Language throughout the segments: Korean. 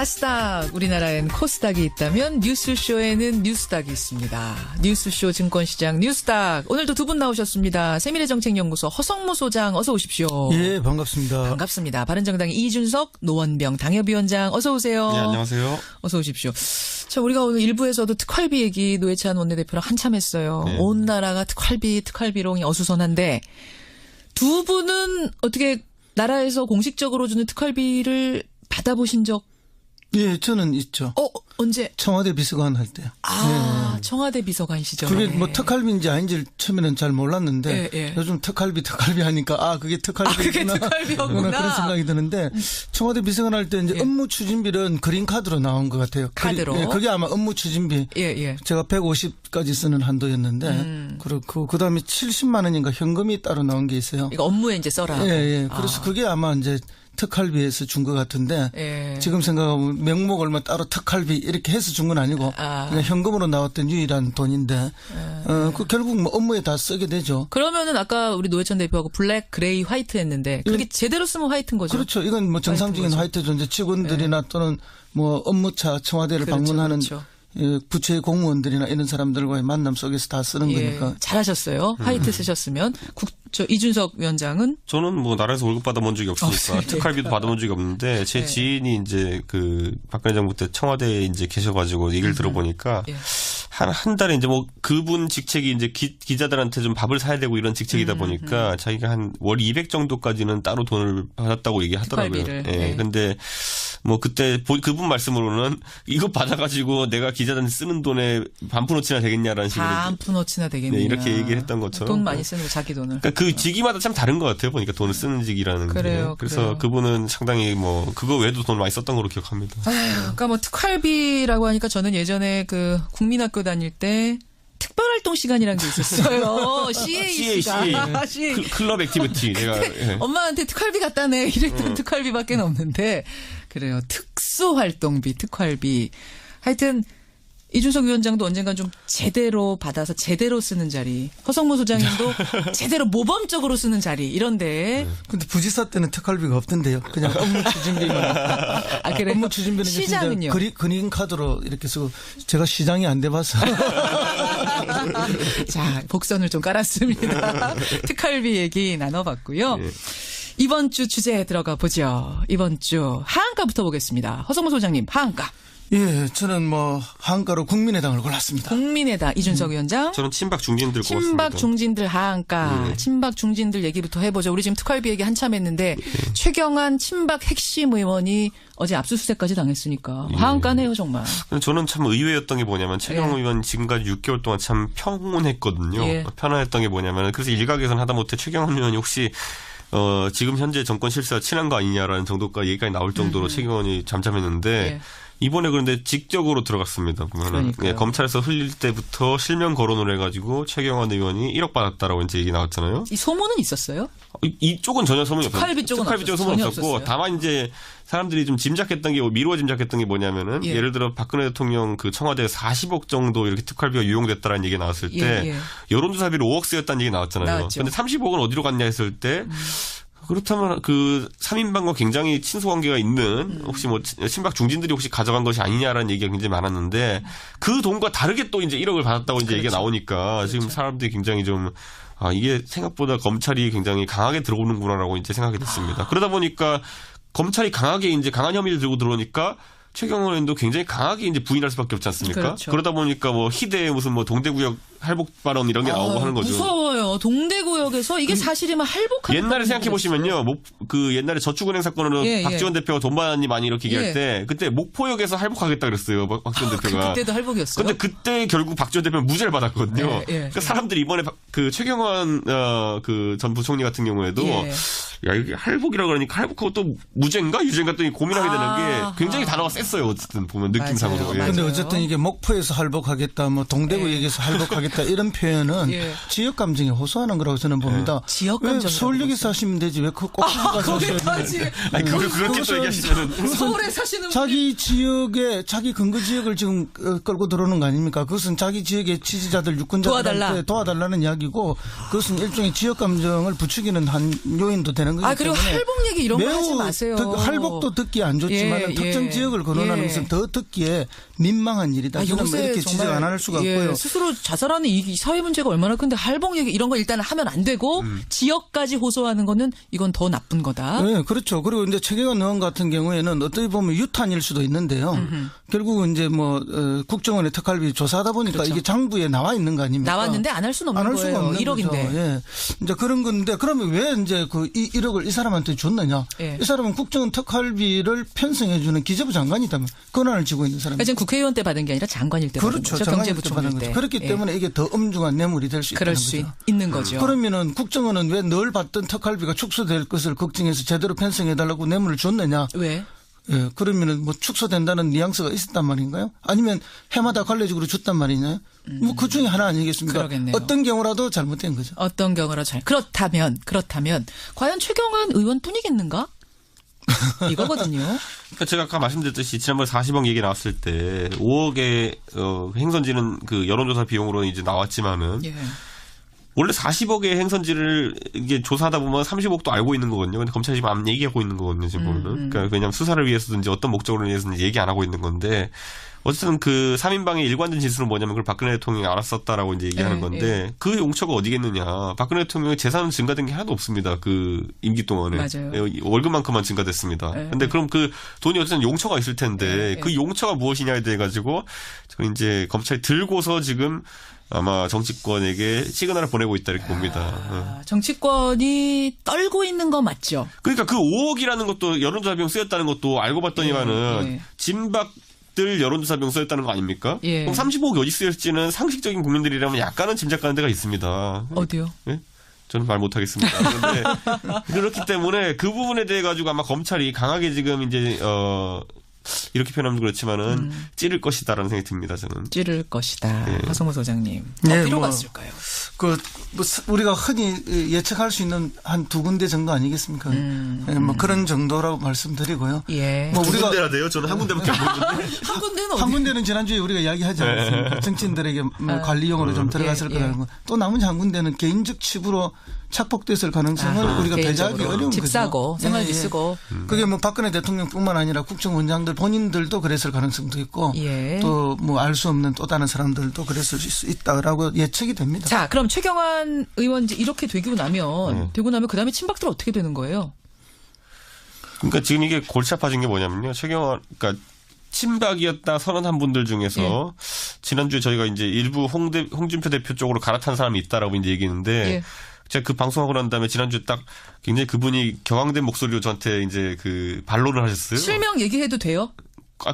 아스닥, 우리나라엔 코스닥이 있다면 뉴스쇼에는 뉴스닥이 있습니다. 뉴스쇼 증권시장 뉴스닥. 오늘도 두 분 나오셨습니다. 세미래정책연구소 허성무 소장 어서 오십시오. 예, 반갑습니다. 반갑습니다. 바른정당의 이준석 노원병 당협위원장 어서 오세요. 네, 안녕하세요. 어서 오십시오. 자, 우리가 오늘 일부에서도 특활비 얘기 노회찬 원내대표랑 한참 했어요. 네. 온 나라가 특활비롱이 어수선한데 두 분은 어떻게 나라에서 공식적으로 주는 특활비를 받아보신 적? 예, 저는 있죠. 언제? 청와대 비서관 할 때. 아, 청와대 비서관 시절에. 그게 뭐 특활비인지 아닌지 처음에는 잘 몰랐는데 예. 요즘 특활비 하니까 그게 특활비구나. 그게 특활비였구나. 그런 생각이 드는데 청와대 비서관 할 때 이제 업무 추진비는 그린카드로 나온 것 같아요. 카드로? 예, 그게 아마 업무 추진비. 예. 제가 150까지 쓰는 한도였는데 그렇고 그다음에 70만 원인가 현금이 따로 나온 게 있어요. 이거 업무에 이제 써라. 예. 그래서 그게 아마 이제 특활비에서 준 것 같은데 예. 지금 생각하면 명목을 뭐 따로 특활비 이렇게 해서 준 건 아니고 그냥 현금으로 나왔던 유일한 돈인데 그 결국 뭐 업무에 다 쓰게 되죠. 그러면은 아까 우리 노회찬 대표하고 블랙, 그레이, 화이트 했는데 그게 제대로 쓰면 화이트인 거죠? 그렇죠. 이건 뭐 정상적인 화이트죠. 이제 직원들이나 또는 뭐 업무차 청와대를 방문하는 부처의 공무원들이나 이런 사람들과의 만남 속에서 다 쓰는 거니까. 잘하셨어요. 화이트 쓰셨으면. 이준석 위원장은? 저는 뭐 나라에서 월급 받아본 적이 없으니까 특활비도 받아본 적이 없는데 제 지인이 이제 그 박근혜 정부 때 청와대에 이제 계셔가지고 얘기를 들어보니까 한 달에 이제 뭐 그분 직책이 이제 기자들한테 좀 밥을 사야 되고 이런 직책이다 보니까 자기가 한 월 200 정도까지는 따로 돈을 받았다고 얘기하더라고요. 특활비를. 근데 뭐 그때 그분 말씀으로는 이거 받아가지고 내가 기자들한테 쓰는 돈에 반푼어치나 되겠냐라는 식으로. 반푼어치나 되겠냐. 네, 이렇게 얘기를 했던 것처럼. 돈 많이 쓰는 거 자기 돈을. 그러니까 그 직위마다 참 다른 것 같아요. 보니까 돈을 쓰는 직이라는 그래요, 게. 그래서 그래요. 그분은 상당히 뭐 그거 외에도 돈 많이 썼던 걸로 기억합니다. 그러니까 뭐 특활비라고 하니까 저는 예전에 그 국민학교 다닐 때 특별활동 시간이라는 게 있었어요. CAC가. CA. 클럽 액티비티. 내가 엄마한테 특활비 갖다 내 이랬던 특활비밖에 없는데 그래요. 특수활동비, 특활비. 하여튼 이준석 위원장도 언젠간 좀 제대로 받아서 제대로 쓰는 자리. 허성무 소장님도 제대로 모범적으로 쓰는 자리. 이런데. 근데 부지사 때는 특활비가 없던데요. 그냥 업무 추진비만. 그래요? 업무 추진비는 시장은요? 그린카드로 이렇게 쓰고 제가 시장이 안 돼봐서. 자, 복선을 좀 깔았습니다. 특활비 얘기 나눠봤고요. 이번 주 주제에 들어가 보죠. 이번 주 하한가부터 보겠습니다. 허성무 소장님, 하한가. 예, 저는 뭐 하한가로 국민의당을 골랐습니다. 국민의당 이준석 위원장. 저는 친박 중진들 꼽았습니다. 친박 중진들 하한가. 친박 중진들 얘기부터 해보죠. 우리 지금 특활비 얘기 한참 했는데 최경환 친박 핵심 의원이 어제 압수수색까지 당했으니까 하한가네요 정말. 저는 참 의외였던 게 뭐냐면 최경환 의원 지금까지 6개월 동안 참 평온했거든요. 편안했던 게 뭐냐면 그래서 일각에서는 하다못해 최경환 의원이 혹시 지금 현재 정권 실세와 친한 거 아니냐라는 정도까지 얘기까지 나올 정도로 최경환이 잠잠했는데 이번에 그런데 직접으로 들어갔습니다. 보면은 검찰에서 흘릴 때부터 실명 거론을 해가지고 최경환 의원이 1억 받았다라고 이제 얘기 나왔잖아요. 이 소문은 있었어요? 이쪽은 전혀 소문이 없었고 특활비 쪽은 소문 없었고 다만 이제 사람들이 좀 짐작했던 게 미루어 짐작했던 게 뭐냐면은 예를 들어 박근혜 대통령 그 청와대에 40억 정도 이렇게 특활비가 유용됐다라는 얘기 나왔을 때 여론조사비로 5억 쓰였다는 얘기 나왔잖아요. 그런데 30억은 어디로 갔냐 했을 때 그렇다면 그 3인방과 굉장히 친소관계가 있는 혹시 뭐 친박 중진들이 혹시 가져간 것이 아니냐라는 얘기가 굉장히 많았는데 그 돈과 다르게 또 이제 1억을 받았다고 이제 얘기가 나오니까 지금 사람들이 굉장히 좀 이게 생각보다 검찰이 굉장히 강하게 들어오는구나라고 이제 생각이 됐습니다. 그러다 보니까 검찰이 강하게 이제 강한 혐의를 들고 들어오니까 최경환 의원도 굉장히 강하게 이제 부인할 수밖에 없지 않습니까? 그렇죠. 그러다 보니까 뭐 희대의 무슨 뭐 동대구역 할복 발언 이런 게 나오고 하는 거죠. 무서워요. 동대구역에서 이게 사실이면 할복하는 옛날에 생각해 보시면요. 그 옛날에 저축은행 사건으로 박지원 대표가 돈 받았니 많이 이렇게 얘기할 때 그때 목포역에서 할복하겠다 그랬어요. 박지원 대표가. 그때도 할복이었어요. 근데 그때 결국 박지원 대표는 무죄를 받았거든요. 그러니까 사람들이 이번에 그 최경환 그 전 부총리 같은 경우에도 야 이게 할복이라 그러니까 할복하고 또 무죄인가 유죄인가 또 고민하게 되는 게 굉장히 단어가 셌어요. 어쨌든 보면 느낌상으로. 근데 어쨌든 이게 목포에서 할복하겠다, 뭐 동대구 얘기해서 할복하겠다. 하겠다 이런 표현은 예. 지역 감정에 호소하는 거라고 저는 봅니다. 지역 왜 감정 서울역에 사시면 되지 왜 꼭 가서 사셔야 아니 그렇게 또 얘기하시면은 서울에 사시는 자기 지역에 자기 근거 지역을 지금 끌고 들어오는 거 아닙니까? 그것은 자기 지역의 지지자들 유권자들한테 도와달라는 이야기고 그것은 일종의 지역 감정을 부추기는 한 요인도 되는 거기 그리고 때문에 할복 얘기 이런 거 하지 마세요. 할복도 듣기 안 좋지만 특정 지역을 거론하는 것은 더 듣기에 민망한 일이다. 저는 뭐 이렇게 지적 안 할 수가 없고요. 스스로 자살하는 이 사회 문제가 얼마나 큰데 할복 얘기 이런 거 일단 하면 안 되고 지역까지 호소하는 거는 이건 더 나쁜 거다. 네, 그렇죠. 그리고 이제 최경환 의원 같은 경우에는 어떻게 보면 유탄일 수도 있는데요. 결국은 이제 뭐 국정원의 특활비 조사하다 보니까 그렇죠. 이게 장부에 나와 있는 거 아닙니까? 나왔는데 안 할 수는 없는 안 할 거예요. 수가 없는 1억인데. 거죠. 예. 이제 그런 건데 그러면 왜 이제 그 1억을 이 사람한테 줬느냐? 예. 이 사람은 국정원 특활비를 편성해 주는 기재부 장관이다면 권한을 쥐고 있는 사람이죠. 지금 국회의원 때 받은 게 아니라 장관일 때 받은 그렇죠. 거죠. 경제부총리 때. 그렇기 때문에 이게 더 엄중한 뇌물이 될 수 있다는 그럴 거죠. 수 있는 거죠. 그러면은 국정원은 왜 늘 받던 특활비가 축소될 것을 걱정해서 제대로 편성해달라고 뇌물을 줬느냐? 왜? 예, 그러면은 뭐 축소된다는 뉘앙스가 있었단 말인가요? 아니면 해마다 관례적으로 줬단 말이냐? 뭐 그 중에 하나 아니겠습니까? 그러겠네요. 어떤 경우라도 잘못된 거죠. 어떤 경우라 그렇다면 과연 최경환 의원뿐이겠는가? 이거거든요. 그러니까 제가 아까 말씀드렸듯이 지난번에 40억 얘기 나왔을 때 5억의 행선지는 그 여론조사 비용으로 이제 나왔지만은 예. 원래 40억의 행선지를 이게 조사하다 보면 30억도 알고 있는 거거든요. 근데 검찰이 지금 안 얘기하고 있는 거거든요. 지금 보면은. 그러니까 왜냐하면 수사를 위해서든지 어떤 목적으로 위해서든지 얘기 안 하고 있는 건데 어쨌든 그 3인방의 일관된 진술은 뭐냐면 그걸 박근혜 대통령이 알았었다라고 이제 얘기하는 건데 그 용처가 어디겠느냐. 박근혜 대통령의 재산은 증가된 게 하나도 없습니다. 그 임기 동안에. 맞아요. 월급만큼만 증가됐습니다. 근데 그럼 그 돈이 어쨌든 용처가 있을 텐데 그 용처가 무엇이냐에 대해 가지고 이제 검찰이 들고서 지금 아마 정치권에게 시그널을 보내고 있다 이렇게 봅니다. 정치권이 떨고 있는 거 맞죠? 그러니까 그 5억이라는 것도 여론조사 비용 쓰였다는 것도 알고 봤더니만은 진박들 여론조사 비용 쓰였다는 거 아닙니까? 예. 그럼 35억이 어디 쓰였을지는 상식적인 국민들이라면 약간은 짐작가는 데가 있습니다. 어디요? 예? 저는 말 못하겠습니다. 그런데 그렇기 때문에 그 부분에 대해 가지고 아마 검찰이 강하게 지금 이제 이렇게 표현하면 그렇지만은 찌를 것이다라는 생각이 듭니다. 저는. 찌를 것이다. 예. 하성모 소장님. 네, 필요가 뭐, 있을까요? 뭐 우리가 흔히 예측할 수 있는 한 2군데 정도 아니겠습니까? 예, 뭐 그런 정도라고 말씀드리고요. 예. 뭐 두 우리가 군데나 돼요? 저는 한 군데밖에 안 보는데. 한 군데는 어디? 한 군데는 지난주에 우리가 이야기하지 않았습니까? 정치인들에게 뭐 관리용으로 좀 들어갔을 거라는 거. 또 나머지 한 군데는 개인적 칩으로 착복됐을 가능성을 우리가 배제하기 어려운 집 거죠. 사고 생활비 쓰고. 그게 뭐 박근혜 대통령뿐만 아니라 국정원장들 본인들도 그랬을 가능성도 있고 예. 또 뭐 알 수 없는 또 다른 사람들도 그랬을 수 있다라고 예측이 됩니다. 자, 그럼 최경환 의원 이제 이렇게 되고 나면 그다음에 친박들 어떻게 되는 거예요? 그러니까 지금 이게 골치 아파진 게 뭐냐면요. 최경환, 그러니까 친박이었다 선언한 분들 중에서 지난주에 저희가 이제 일부 홍준표 대표 쪽으로 갈아탄 사람이 있다라고 이제 얘기했는데 제가 그 방송하고 난 다음에 지난주에 딱 굉장히 그분이 격앙된 목소리로 저한테 이제 그 반론을 하셨어요. 실명 얘기해도 돼요?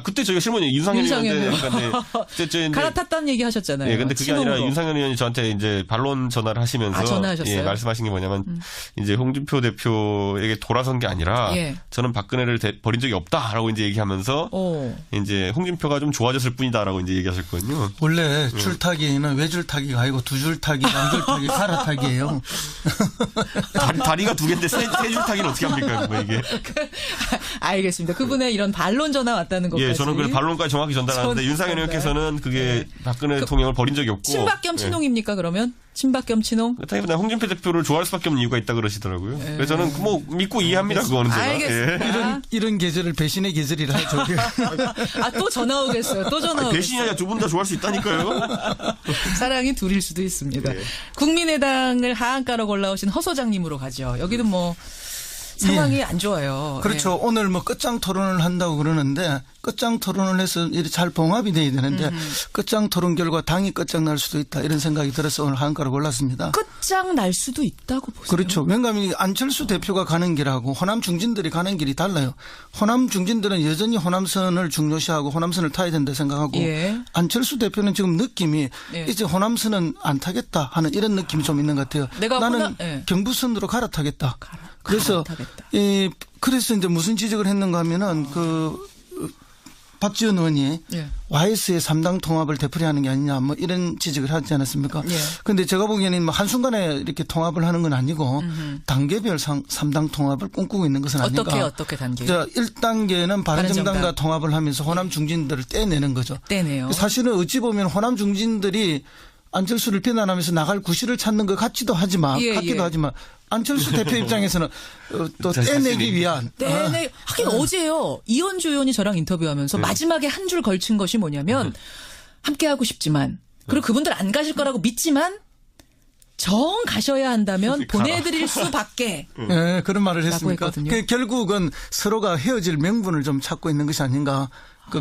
그때 저희가 실무는 윤상현 의원인데 그때 갈아탔다는 얘기 하셨잖아요. 예, 근데 그게 아니라 윤상현 의원이 저한테 이제 반론 전화를 하시면서 전화하셨어요? 예, 말씀하신 게 뭐냐면 이제 홍준표 대표에게 돌아선 게 아니라 저는 박근혜를 버린 적이 없다라고 이제 얘기하면서 이제 홍준표가 좀 좋아졌을 뿐이다라고 이제 얘기하셨거든요. 원래 줄타기는 외줄타기가 아니고 두줄타기, 남줄타기, 갈아타기예요. 다리가 두 개인데 세 줄타기는 어떻게 합니까? 뭐 이게. 알겠습니다. 그분의 이런 반론 전화 왔다는 것까지. 예, 저는 그 반론까지 정확히 전달하는데 윤상현 의원께서는 그게 박근혜 대통령을 버린 적이 없고. 친박 겸 친홍입니까 그러면? 친박 겸 친홍? 그렇다기보다 홍준표 대표를 좋아할 수밖에 없는 이유가 있다 그러시더라고요. 그래서 저는 뭐 믿고 이해합니다. 그거는 제가. 알겠습니다. 이런 계절을 배신의 계절이라 하죠. 또 전화 오겠어요. 또 전화 오겠어요. 배신이 아니라 두 분 다 좋아할 수 있다니까요. 사랑이 둘일 수도 있습니다. 국민의당을 하한가로 골라오신 허 소장님으로 가죠. 여기는 뭐 상황이 안 좋아요. 그렇죠. 오늘 뭐 끝장 토론을 한다고 그러는데 끝장 토론을 해서 이렇게 잘 봉합이 돼야 되는데 끝장 토론 결과 당이 끝장날 수도 있다 이런 생각이 들어서 오늘 한가로 골랐습니다. 끝장 날 수도 있다고 보세요. 그렇죠. 왜냐하면 안철수 대표가 가는 길하고 호남 중진들이 가는 길이 달라요. 호남 중진들은 여전히 호남선을 중요시하고 호남선을 타야 된다 생각하고 안철수 대표는 지금 느낌이 이제 호남선은 안 타겠다 하는 이런 느낌이 좀 있는 것 같아요. 나는 경부선으로 갈아타겠다. 그래서 그래서 이제 무슨 지적을 했는가 하면은 박지원 의원이 예. YS의 3당 통합을 되풀이하는 게 아니냐 뭐 이런 지적을 하지 않았습니까? 그런데 제가 보기에는 뭐 한순간에 이렇게 통합을 하는 건 아니고 단계별 3당 통합을 꿈꾸고 있는 것은 아닌가. 어떻게 단계? 1단계는 바른정당과 통합을 하면서 호남 중진들을 떼내는 거죠. 떼내요. 사실은 어찌 보면 호남 중진들이 안철수를 비난하면서 나갈 구실을 찾는 것 같기도 하지만 안철수 대표 입장에서는 또 떼내기 위한. 하긴 어제요. 이현주 의원이 저랑 인터뷰하면서 마지막에 한 줄 걸친 것이 뭐냐면 함께하고 싶지만 그리고 그분들 안 가실 거라고 믿지만 정 가셔야 한다면 보내드릴 수밖에. 네, 그런 말을 했습니까? 결국은 서로가 헤어질 명분을 좀 찾고 있는 것이 아닌가.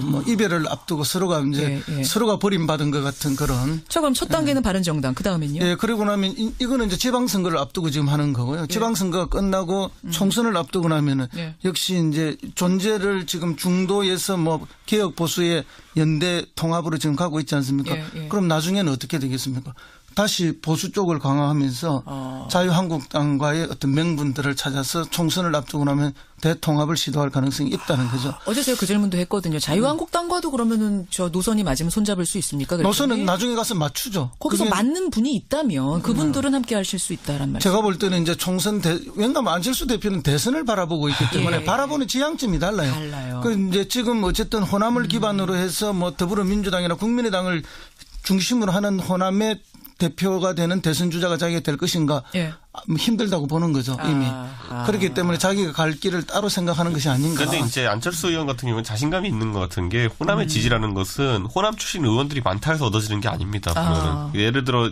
뭐 이별을 앞두고 서로가 이제 서로가 버림받은 것 같은 그런. 자, 그럼 첫 단계는 바른정당, 그 다음엔요? 예, 그리고 나면 이거는 이제 지방선거를 앞두고 지금 하는 거고요. 지방선거가 끝나고 총선을 앞두고 나면은 역시 이제 존재를 지금 중도에서 뭐 개혁 보수의 연대 통합으로 지금 가고 있지 않습니까? 그럼 나중에는 어떻게 되겠습니까? 다시 보수 쪽을 강화하면서 자유한국당과의 어떤 명분들을 찾아서 총선을 앞두고 나면 대통합을 시도할 가능성이 있다는 거죠. 어제 제가 그 질문도 했거든요. 자유한국당과도 그러면은 저 노선이 맞으면 손잡을 수 있습니까? 그랬더니? 노선은 나중에 가서 맞추죠. 거기서 맞는 분이 있다면 그분들은 함께 하실 수 있다란 말씀. 제가 볼 때는 이제 총선 왜냐하면 안철수 대표는 대선을 바라보고 있기 때문에 바라보는 지향점이 달라요. 이제 지금 어쨌든 호남을 기반으로 해서 뭐 더불어민주당이나 국민의당을 중심으로 하는 호남의 대표가 되는 대선 주자가 자기가 될 것인가 힘들다고 보는 거죠 이미. 그렇기 때문에 자기가 갈 길을 따로 생각하는 것이 아닌가. 그런데 이제 안철수 의원 같은 경우는 자신감이 있는 것 같은 게 호남의 지지라는 것은 호남 출신 의원들이 많다 해서 얻어지는 게 아닙니다. 예를 들어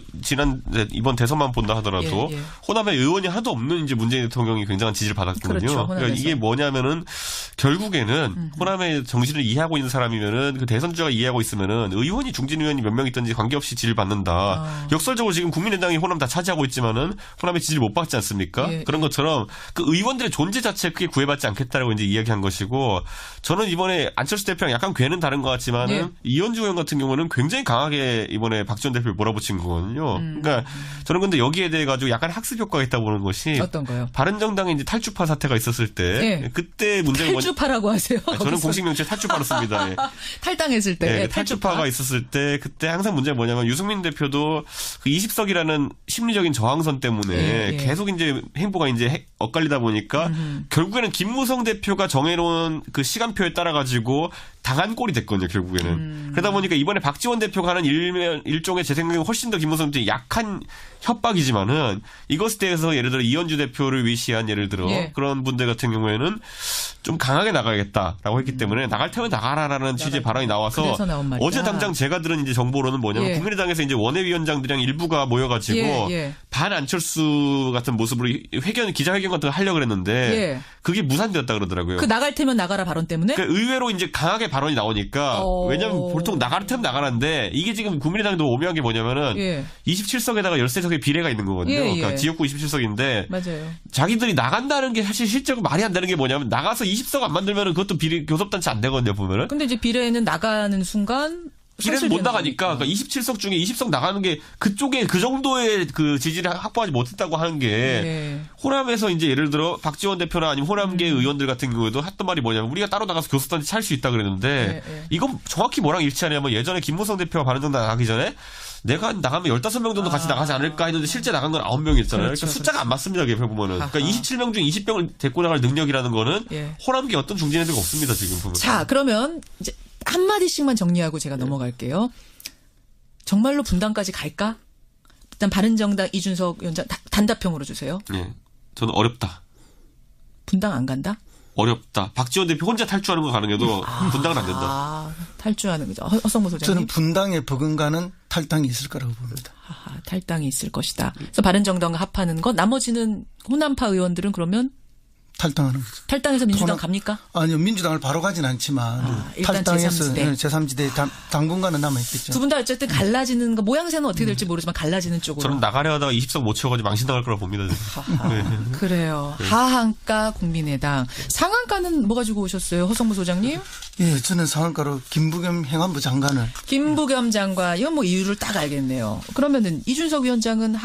이번 대선만 본다 하더라도 호남의 의원이 하나도 없는 이제 문재인 대통령이 굉장한 지지를 받았거든요. 그렇죠, 그러니까 이게 뭐냐면은 결국에는 호남의 정신을 이해하고 있는 사람이면은 그 대선 주자가 이해하고 있으면은 의원이 중진 의원이 몇 명 있든지 관계없이 지지를 받는다. 역설적으로 지금 국민의당이 호남 다 차지하고 있지만은 호남의 지지를 못 받지 않습니까? 그런 것처럼 그 의원들의 존재 자체에 크게 구애받지 않겠다라고 이제 이야기한 것이고 저는 이번에 안철수 대표랑 약간 궤는 다른 것 같지만은 이현주 의원 같은 경우는 굉장히 강하게 이번에 박지원 대표를 몰아붙인 거거든요. 그러니까 저는 근데 여기에 대해 가지고 약간 학습 효과가 있다고 보는 것이 어떤 거요? 바른정당에 이제 탈주파 사태가 있었을 때 그때 문제가 탈주파라고 하세요? 저는 공식 명칭 탈주파로 씁니다. 탈당했을 때. 탈주파가 있었을 때 그때 항상 문제가 뭐냐면 유승민 대표도 그 20석이라는 심리적인 저항선 때문에 계속 이제 행보가 이제 엇갈리다 보니까 결국에는 김무성 대표가 정해놓은 그 시간표에 따라 가지고 당한 꼴이 됐거든요, 결국에는. 그러다 보니까 이번에 박지원 대표가 하는 일종의 제 생각에 훨씬 더 김무성 대표 약한 협박이지만은 이것에 대해서 예를 들어 이현주 대표를 위시한 예를 들어 그런 분들 같은 경우에는 좀 강하게 나가야겠다라고 했기 때문에 나갈 테면 나가라라는 취지의 발언이 나와서 어제 당장 제가 들은 이제 정보로는 뭐냐면 국민의당에서 이제 원내위원장들이랑 일부가 모여가지고 반 안철수 같은 모습으로 기자회견 같은 거 하려고 그랬는데 그게 무산되었다 그러더라고요. 그 나갈 테면 나가라 발언 때문에? 그러니까 의외로 이제 강하게 발언이 나오니까 왜냐하면 보통 나갈 테면 나가라는데 이게 지금 국민의당도 오묘한 게 뭐냐면은 27석에다가 13석의 비례가 있는 거거든요. 그러니까 지역구 27석인데 맞아요. 자기들이 나간다는 게 사실 실제로 말이 안 되는 게 뭐냐면 나가서 20석 안 만들면은 그것도 교섭단체 안 되거든요, 보면은. 근데 이제 비례는 나가는 순간 비례는 못 나가니까 그러니까 27석 중에 20석 나가는 게 그쪽에 그 정도의 그 지지를 확보하지 못했다고 하는 게 호남에서 이제 예를 들어 박지원 대표나 아니면 호남계 의원들 같은 경우에도 했던 말이 뭐냐면 우리가 따로 나가서 교섭단체 찰 수 있다 그랬는데 이건 정확히 뭐랑 일치하냐면 예전에 김무성 대표가 바른정당 나가기 전에 내가 나가면 15명 정도 같이 나가지 않을까 했는데 실제 나간 건 9명이었잖아요. 그러니까 숫자가 안 맞습니다. 그게 보면은. 그러니까 27명 중 20명을 데리고 나갈 능력이라는 거는 호남계 어떤 중진 애들이 없습니다. 지금 보면. 자, 그러면 이제 한마디씩만 정리하고 제가 넘어갈게요. 정말로 분당까지 갈까? 일단 바른정당 이준석 위원장 단답형으로 주세요. 네. 저는 어렵다. 분당 안 간다? 어렵다. 박지원 대표 혼자 탈주하는 거 가능해도 분당은 안 된다. 탈주하는 거죠. 허성무 소장님. 저는 분당에 버금가는 탈당이 있을 거라고 봅니다. 탈당이 있을 것이다. 그래서 바른정당과 합하는 것. 나머지는 호남파 의원들은 그러면 탈당하는 거죠. 탈당해서 민주당 갑니까? 아니요. 민주당을 바로 가진 않지만 일단 탈당해서 제3지대 당분간은 남아있겠죠. 두 분 다 어쨌든 갈라지는 거 모양새는 어떻게 될지 모르지만 갈라지는 쪽으로. 저는 나가려 하다가 20석 못 채워가지고 망신당할 거라고 봅니다. 그래요. 하한가 국민의당. 상한가는 뭐 가지고 오셨어요? 허성무 소장님? 예, 저는 상한가로 김부겸 행안부 장관을. 김부겸 장관. 이건 뭐 이유를 딱 알겠네요. 그러면은 이준석 위원장은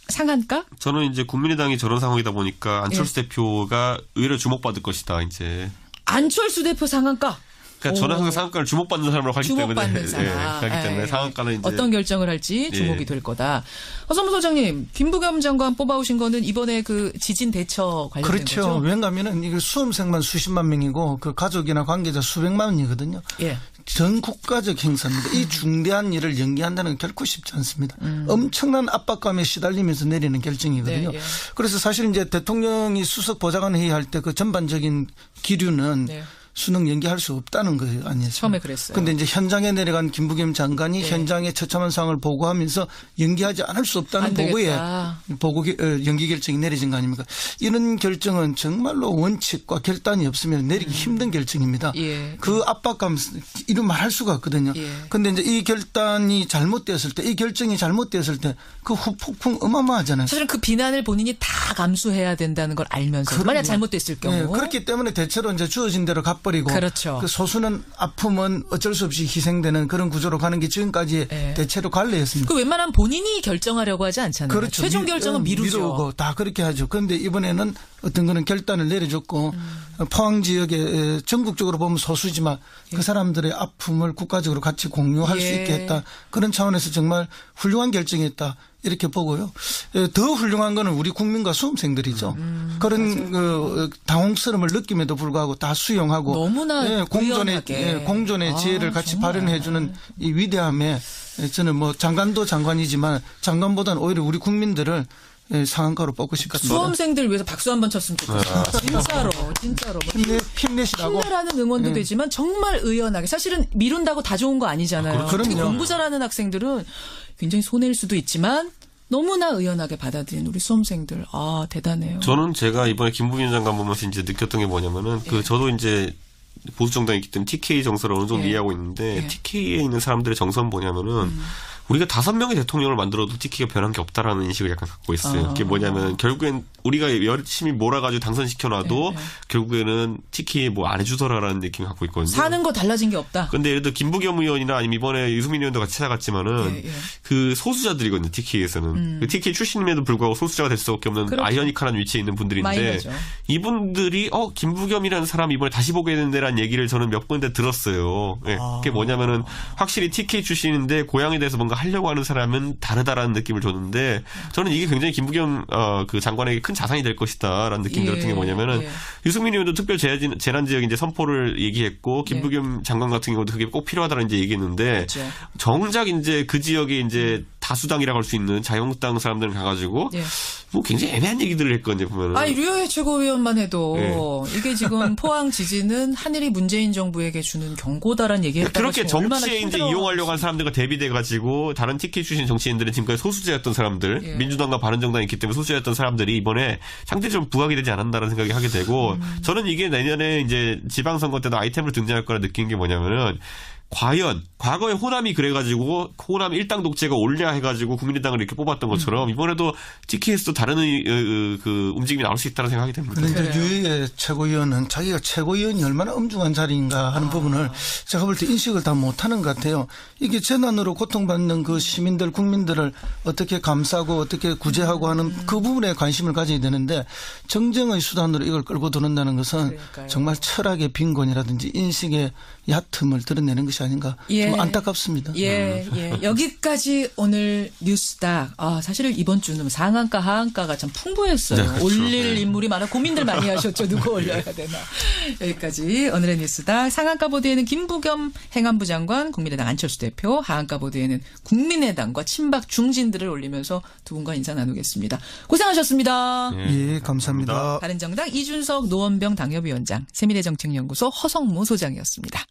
상한가? 저는 이제 국민의당이 저런 상황이다 보니까 안철수 대표가 의외로 주목받을 것이다. 이제 안철수 대표 상한가. 그러니까 저는 항상 상한가를 주목받는 사람으로 가기 때문에. 주목받는 사람. 가기 때문에 상한가는 이제. 어떤 결정을 할지 주목이 될 거다. 허성무 소장님, 김부겸 장관 뽑아오신 거는 이번에 그 지진 대처 관련된 그렇죠. 거죠? 왜냐하면 이게 수험생만 수십만 명이고 그 가족이나 관계자 수백만 명이거든요. 예. 전 국가적 행사입니다. 이 중대한 일을 연기한다는 건 결코 쉽지 않습니다. 엄청난 압박감에 시달리면서 내리는 결정이거든요. 네, 예. 그래서 사실 이제 대통령이 수석 보좌관 회의할 때 그 전반적인 기류는 네. 수능 연기할 수 없다는 거 아니었어요. 처음에 그랬어요. 그런데 이제 현장에 내려간 김부겸 장관이 현장의 처참한 상황을 보고하면서 연기하지 않을 수 없다는 보고에 연기 결정이 내려진 거 아닙니까? 이런 결정은 정말로 원칙과 결단이 없으면 내리기 힘든 결정입니다. 예. 그 압박감 이런 말 할 수가 없거든요. 그런데 이제 이 결단이 잘못되었을 때, 이 결정이 잘못되었을 때 그 후폭풍 어마어마하잖아요. 사실은 그 비난을 본인이 다 감수해야 된다는 걸 알면서 만약 잘못됐을 경우. 네, 그렇기 때문에 대체로 이제 주어진 대로 갚버리고 그렇죠. 그 소수는 아픔은 어쩔 수 없이 희생되는 그런 구조로 가는 게 지금까지 대체로 관례였습니다. 그 웬만하면 본인이 결정하려고 하지 않잖아요. 그렇죠. 최종 결정은 미루고 다 그렇게 하죠. 그런데 이번에는 어떤 거는 결단을 내려줬고 포항 지역에 전국적으로 보면 소수지만 그 사람들의 아픔을 국가적으로 같이 공유할 수 있게 했다. 그런 차원에서 정말 훌륭한 결정이었다. 이렇게 보고요. 더 훌륭한 거는 우리 국민과 수험생들이죠. 그런 그 당혹스러움을 느낌에도 불구하고 다 수용하고 너무나 공존의 지혜를 같이 발현해 주는 이 위대함에 저는 뭐 장관도 장관이지만 장관보다는 오히려 우리 국민들을 상한가로 뽑고 싶습니다. 수험생들 위해서 박수 한번 쳤으면 좋겠어요. 진짜로. 힘내시라고. 힘내라는 응원도 되지만 정말 의연하게. 사실은 미룬다고 다 좋은 거 아니잖아요. 특히 공부 잘하는 학생들은 굉장히 손해일 수도 있지만 너무나 의연하게 받아들인 우리 수험생들. 아, 대단해요. 저는 제가 이번에 김부겸 장관 보면서 이제 느꼈던 게 뭐냐면은 저도 이제 보수 정당이 있기 때문에 TK 정서를 어느 정도 이해하고 있는데 TK에 있는 사람들의 정서는 뭐냐면은 우리가 5명의 대통령을 만들어도 TK가 변한 게 없다라는 인식을 약간 갖고 있어요. 그게 뭐냐면 결국엔 우리가 열심히 몰아가지고 당선시켜놔도 결국에는 TK에 뭐 안 해주더라라는 느낌을 갖고 있거든요. 사는 거 달라진 게 없다. 근데 예를 들어 김부겸 의원이나 아니면 이번에 유승민 의원도 같이 찾아갔지만은 그 소수자들이거든요. TK에서는. 그 TK 출신임에도 불구하고 소수자가 될 수밖에 없는 그렇죠. 아이오닉한 위치에 있는 분들인데 마이너죠. 이분들이 김부겸이라는 사람 이번에 다시 보게 된다라는 얘기를 저는 몇 번째 들었어요. 그게 뭐냐면은 확실히 TK 출신인데 고향에 대해서 뭔가 하려고 하는 사람은 다르다라는 느낌을 줬는데 저는 이게 굉장히 김부겸 그 장관에게 큰 자산이 될 것이다라는 느낌이 들었던 게 뭐냐면은 유승민 의원도 특별 재난 지역 이제 선포를 얘기했고 김부겸 장관 같은 경우도 그게 꼭 필요하다는 이제 얘기했는데 정작 이제 그 지역에 이제 다수당이라고 할 수 있는 자유한국당 사람들은 가가지고 뭐 굉장히 애매한 얘기들을 했거든요 보면은. 아 류호혜 최고위원만 해도 이게 지금 포항 지진은 하늘이 문재인 정부에게 주는 경고다라는 얘기했다가 그렇게 정치에 이제 이용하려고 한 사람들과 대비돼가지고 다른 TK 출신 정치인들은 지금까지 소수자였던 사람들, 민주당과 바른정당이 있기 때문에 소수자였던 사람들이 이번에 상대적으로 부각이 되지 않았다는 생각이 하게 되고 저는 이게 내년에 이제 지방선거 때도 아이템으로 등장할 거라 느낀 게 뭐냐면은. 과연 과거에 호남이 그래가지고 호남 일당 독재가 올려 해가지고 국민의당을 이렇게 뽑았던 것처럼 이번에도 TK에서도 다른 그 움직임이 나올 수 있다는 생각이 듭니다. 그런데 유희의 최고위원은 자기가 최고위원이 얼마나 엄중한 자리인가 하는 부분을 제가 볼 때 인식을 다 못하는 것 같아요. 이게 재난으로 고통받는 그 시민들 국민들을 어떻게 감싸고 어떻게 구제하고 하는 그 부분에 관심을 가져야 되는데 정쟁의 수단으로 이걸 끌고 도는다는 것은 정말 철학의 빈곤이라든지 인식의 얕음을 드러내는 것이 아닌가 좀 안타깝습니다. 여기까지 오늘 뉴스닥. 사실 이번 주는 상한가 하한가가 참 풍부했어요. 그렇죠. 올릴 인물이 많아 고민들 많이 하셨죠. 누구 올려야 되나. 여기까지 오늘의 뉴스닥. 상한가 보드에는 김부겸 행안부 장관, 국민의당 안철수 대표, 하한가 보드에는 국민의당과 친박 중진들을 올리면서 두 분과 인사 나누겠습니다. 고생하셨습니다. 예, 감사합니다. 바른정당 이준석 노원병 당협위원장, 세미래정책연구소 허성무 소장이었습니다.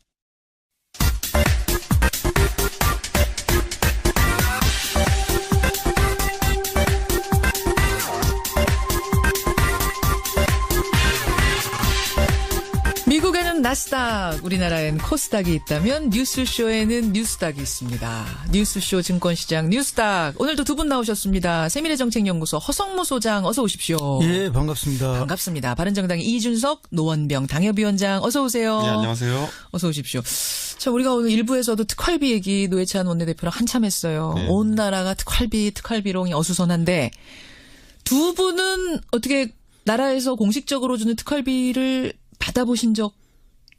미국에는 나스닥, 우리나라엔 코스닥이 있다면 뉴스쇼에는 뉴스닥이 있습니다. 뉴스쇼 증권시장 뉴스닥. 오늘도 두 분 나오셨습니다. 세미래정책연구소 허성무 소장 어서 오십시오. 예, 반갑습니다. 반갑습니다. 바른정당의 이준석 노원병 당협위원장 어서 오세요. 네, 안녕하세요. 어서 오십시오. 자, 우리가 오늘 1부에서도 특활비 얘기 노회찬 원내대표랑 한참 했어요. 온 나라가 특활비롱이 어수선한데 두 분은 어떻게 나라에서 공식적으로 주는 특활비를 받아보신 적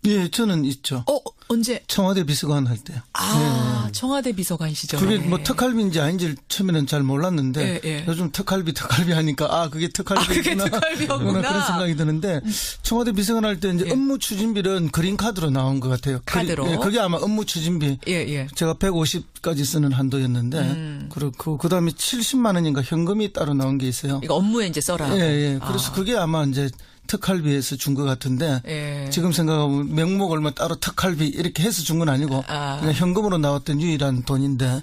예, 저는 있죠. 언제? 청와대 비서관 할 때. 예. 청와대 비서관 시절에. 그게 뭐 특활비인지 아닌지 처음에는 잘 몰랐는데 요즘 특활비 하니까 그게 특활비구나. 그게 특활비였구나. 그런 생각이 드는데 청와대 비서관 할 때 이제 업무 추진비는 그린카드로 나온 것 같아요. 카드로. 그게 아마 업무 추진비. 제가 150까지 쓰는 한도였는데 그렇고 그다음에 70만 원인가 현금이 따로 나온 게 있어요. 이거 업무에 이제 써라. 예. 그래서 그게 아마 이제 특활비에서 준 것 같은데 지금 생각하면 명목 얼마 따로 특활비 이렇게 해서 준 건 아니고 그냥 현금으로 나왔던 유일한 돈인데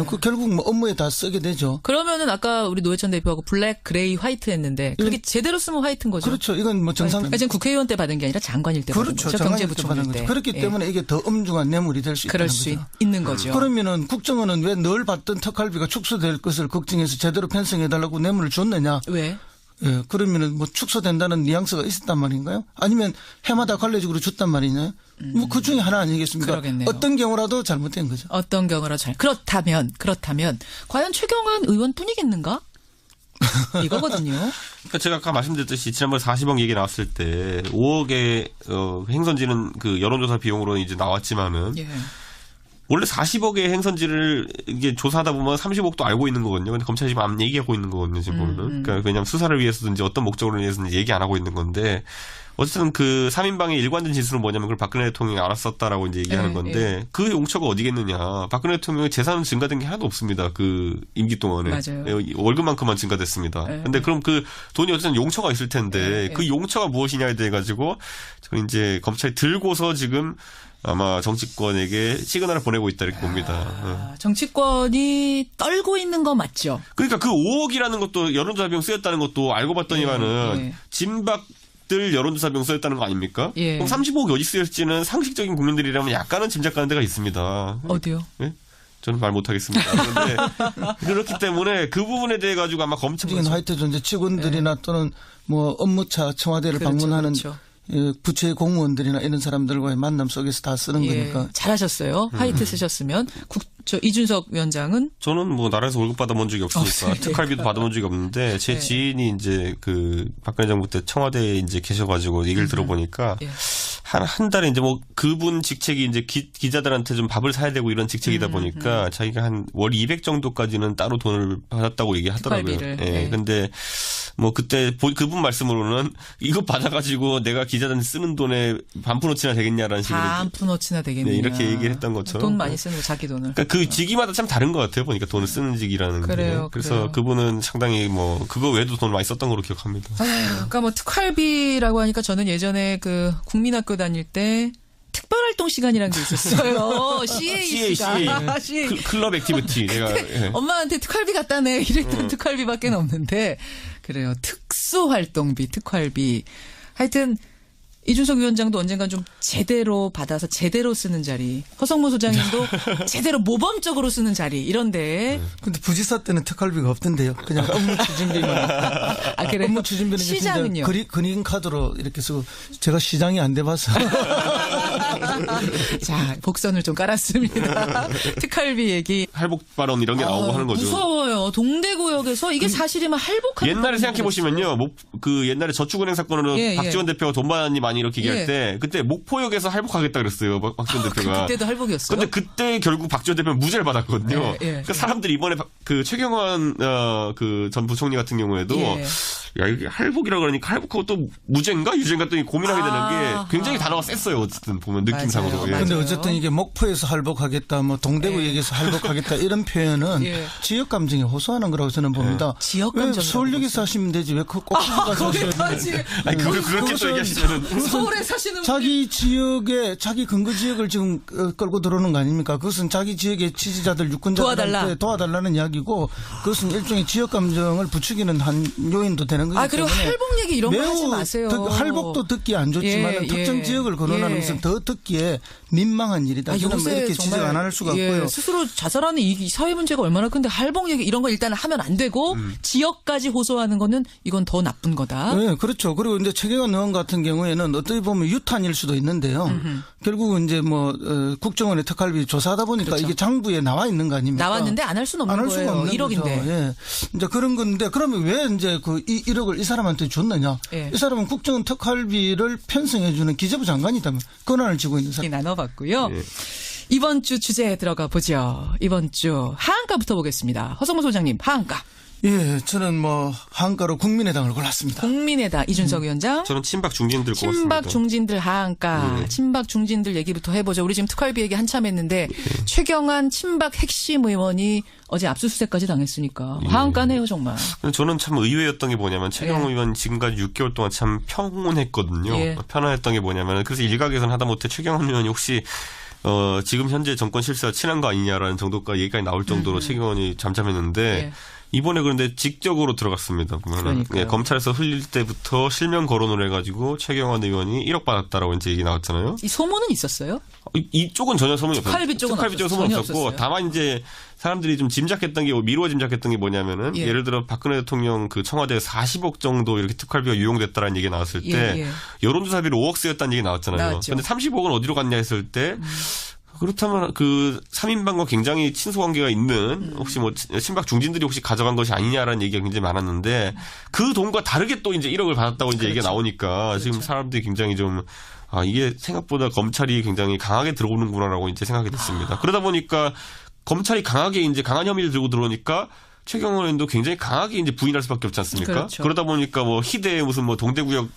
그 결국 뭐 업무에 다 쓰게 되죠. 그러면은 아까 우리 노회찬 대표하고 블랙, 그레이, 화이트 했는데 그렇게 제대로 쓰면 화이트인 거죠. 그렇죠. 이건 뭐 정상. 지금 국회의원 때 받은 게 아니라 장관일 때 받은 거죠. 경제부총리 때. 그렇기 때문에 이게 더 엄중한 뇌물이 될 수 있다는 그럴 거죠. 수 있는 거죠. 그러면은 국정원은 왜 늘 받던 특활비가 축소될 것을 걱정해서 제대로 편성해달라고 뇌물을 줬느냐? 왜? 예, 그러면은 뭐 축소된다는 뉘앙스가 있었단 말인가요? 아니면 해마다 관례적으로 줬단 말이냐? 뭐 그 중에 하나 아니겠습니까? 그러겠네요. 어떤 경우라도 잘못된 거죠. 어떤 경우라도 그렇다면 과연 최경환 의원뿐이겠는가? 이거거든요. 그러니까 제가 아까 말씀드렸듯이 지난번에 40억 얘기 나왔을 때 5억의 행선지는 그 여론조사 비용으로 이제 나왔지만은. 원래 40억의 행선지를 이게 조사하다 보면 30억도 알고 있는 거거든요. 근데 검찰이 지금 안 얘기하고 있는 거거든요. 지금 보면은. 그러니까 왜냐하면 수사를 위해서든지 어떤 목적으로 위해서는 얘기 안 하고 있는 건데 어쨌든 그 3인방의 일관된 지수는 뭐냐면 그걸 박근혜 대통령이 알았었다라고 이제 얘기하는 건데 그 용처가 어디겠느냐. 박근혜 대통령의 재산은 증가된 게 하나도 없습니다. 그 임기 동안에. 맞아요. 월급만큼만 증가됐습니다. 근데 그럼 그 돈이 어쨌든 용처가 있을 텐데 그 용처가 무엇이냐에 대해 가지고 저는 이제 검찰이 들고서 지금 아마 정치권에게 시그널을 보내고 있다 이렇게 봅니다. 정치권이 떨고 있는 거 맞죠? 그러니까 그 5억이라는 것도 여론조사 비용 쓰였다는 것도 알고 봤더니만은 진박들 여론조사 비용 쓰였다는 거 아닙니까? 그럼 35억이 어디 쓰였을지는 상식적인 국민들이라면 약간은 짐작가는 데가 있습니다. 어디요? 예? 저는 말 못하겠습니다. 그런데 그렇기 때문에 그 부분에 대해 가지고 아마 검찰은 하여튼 이제 직원들이나 또는 뭐 업무차 청와대를 방문하는 부처의 공무원들이나 이런 사람들과의 만남 속에서 다 쓰는 거니까. 잘하셨어요. 화이트 쓰셨으면. 이준석 위원장은? 저는 뭐 나라에서 월급 받아본 적이 없으니까 특활비도 받아본 적이 없는데 제 지인이 이제 그 박근혜 정부 때 청와대에 이제 계셔가지고 얘기를 들어보니까 한 달에 이제 뭐 그분 직책이 이제 기자들한테 좀 밥을 사야 되고 이런 직책이다 보니까 자기가 한 월 200 정도까지는 따로 돈을 받았다고 얘기하더라고요. 예. 근데 뭐 그때 그분 말씀으로는 이거 받아가지고 내가 기자들한테 쓰는 돈에 반푼어치나 되겠냐라는 식으로. 반푼어치나 되겠냐. 네, 이렇게 얘기를 했던 것처럼. 돈 많이 쓰는 거 자기 돈을. 그러니까 그 직위마다 참 다른 것 같아요. 보니까 돈을 쓰는 직이라는 게. 그래요. 그래서 그분은 상당히 뭐 그거 외에도 돈을 많이 썼던 걸로 기억합니다. 그러니까 뭐 특활비라고 하니까 저는 예전에 그 국민학교 다닐 때 특별활동 시간이라는 게 있었어요. CA. 클럽 액티비티. 내가 엄마한테 특활비 갖다 내 이랬던 특활비밖에 없는데 그래요. 특수활동비, 특활비. 하여튼 이준석 위원장도 언젠간 좀 제대로 받아서 제대로 쓰는 자리. 허성무 소장님도 제대로 모범적으로 쓰는 자리. 이런데. 근데 부지사 때는 특활비가 없던데요. 그냥 업무 추진비만. 그래요? 업무 추진비는 시장은요? 그린 카드로 이렇게 쓰고 제가 시장이 안 돼봐서. 자, 복선을 좀 깔았습니다. 특활비 얘기. 할복 발언 이런 게 나오고 하는 거죠. 무서워요. 동대구역에서 이게 사실이면 할복하는 옛날에 생각해 보시면요. 그 옛날에 저축은행 사건으로 박지원 대표가 돈 받았니 많이 이렇게 얘기할 때 그때 목포역에서 할복하겠다 그랬어요. 박지원 대표가. 그때도 할복이었어요. 근데 그때 결국 박지원 대표는 무죄를 받았거든요. 그러니까 사람들이 이번에 그 최경환 그 전 부총리 같은 경우에도 야 이게 할복이라고 그러니까 할복하고 또 무죄인가 유죄인가 또 고민하게 되는 게 굉장히 단어가 셌어요. 어쨌든 보면 느낌상으로. 그런데 어쨌든 이게 목포에서 할복하겠다, 뭐 동대구역에서 할복하겠다 이런 표현은 지역 감정에 호소하는 거라고 저는 봅니다. 지역 감정. 왜 서울역에 사시면 되지 왜 꼭 가서 하시는지. 아니 그걸 그렇게 또 얘기하시면은 서울에 사시는 자기 지역에 자기 근거 지역을 지금 끌고 들어오는 거 아닙니까? 그것은 자기 지역의 지지자들 유권자들한테 도와달라는 이야기고 그것은 일종의 지역 감정을 부추기는 한 요인도 되는 거기 때문에. 그리고 할복 얘기 이런 거 하지 마세요. 할복도 듣기 안 좋지만 특정 지역을 거론하는 것은 더 듣기에 민망한 일이다. 저는 뭐 이렇게 지적 안 할 수가 없고요. 스스로 자살하는 이 사회 문제가 얼마나 큰데 할복 얘기 이런 거 일단 하면 안 되고 지역까지 호소하는 거는 이건 더 나쁜 거다. 네, 그렇죠. 그리고 이제 최경환 의원 같은 경우에는 어떻게 보면 유탄일 수도 있는데요. 결국은 이제 뭐 국정원의 특활비 조사하다 보니까 이게 장부에 나와 있는 거 아닙니까? 나왔는데 안 할 수는 없는 거예요. 1억인데. 이제 그런 건데 그러면 왜 이제 그 1억을 이 사람한테 줬느냐. 예. 이 사람은 국정원 특활비를 편성해주는 기재부 장관이다면 권한을 쥐고 있는 사람. 나눠봤고요. 예. 이번 주 주제에 들어가 보죠. 이번 주 하한가부터 보겠습니다. 허성모 소장님, 하한가. 예, 저는 뭐 하한가로 국민의당을 골랐습니다. 국민의당 이준석 위원장. 저는 친박 중진들 꼽았습니다. 친박 중진들 하한가. 예. 친박 중진들 얘기부터 해보죠. 우리 지금 특활비 얘기 한참 했는데 최경환 친박 핵심 의원이 어제 압수수색까지 당했으니까 하한가네요 정말. 저는 참 의외였던 게 뭐냐면 최경환 의원 지금까지 6개월 동안 참 평온했거든요. 예. 편안했던 게 뭐냐면 그래서 일각에서는 하다못해 최경환 의원이 혹시 지금 현재 정권 실세와 친한 거 아니냐라는 정도까지 얘기까지 나올 정도로 최경환이 잠잠했는데 예. 이번에 그런데 직접으로 들어갔습니다. 보면은 예, 검찰에서 흘릴 때부터 실명 거론을 해가지고 최경환 의원이 1억 받았다라고 이제 얘기 나왔잖아요. 이 소문은 있었어요? 이쪽은 전혀 소문이 없었어요. 특활비 쪽은 소문이 없었고 없었어요. 다만 이제 사람들이 좀 짐작했던 게 미루어 짐작했던 게 뭐냐면은 예. 예를 들어 박근혜 대통령 그 청와대에 40억 정도 이렇게 특활비가 유용됐다라는 얘기가 나왔을 때 예. 여론조사비로 5억 쓰였다는 얘기 나왔잖아요. 나왔죠. 근데 30억은 어디로 갔냐 했을 때 그렇다면 그 3인방과 굉장히 친소 관계가 있는 혹시 뭐 친박 중진들이 혹시 가져간 것이 아니냐라는 얘기가 굉장히 많았는데 그 돈과 다르게 또 이제 1억을 받았다고 이제 얘기가 나오니까 지금 사람들이 굉장히 좀 이게 생각보다 검찰이 굉장히 강하게 들어오는구나라고 이제 생각이 됐습니다. 그러다 보니까 검찰이 강하게 이제 강한 혐의를 들고 들어오니까 최경환 의원도 굉장히 강하게 이제 부인할 수밖에 없지 않습니까? 그렇죠. 그러다 보니까 뭐 희대의 무슨 뭐 동대구역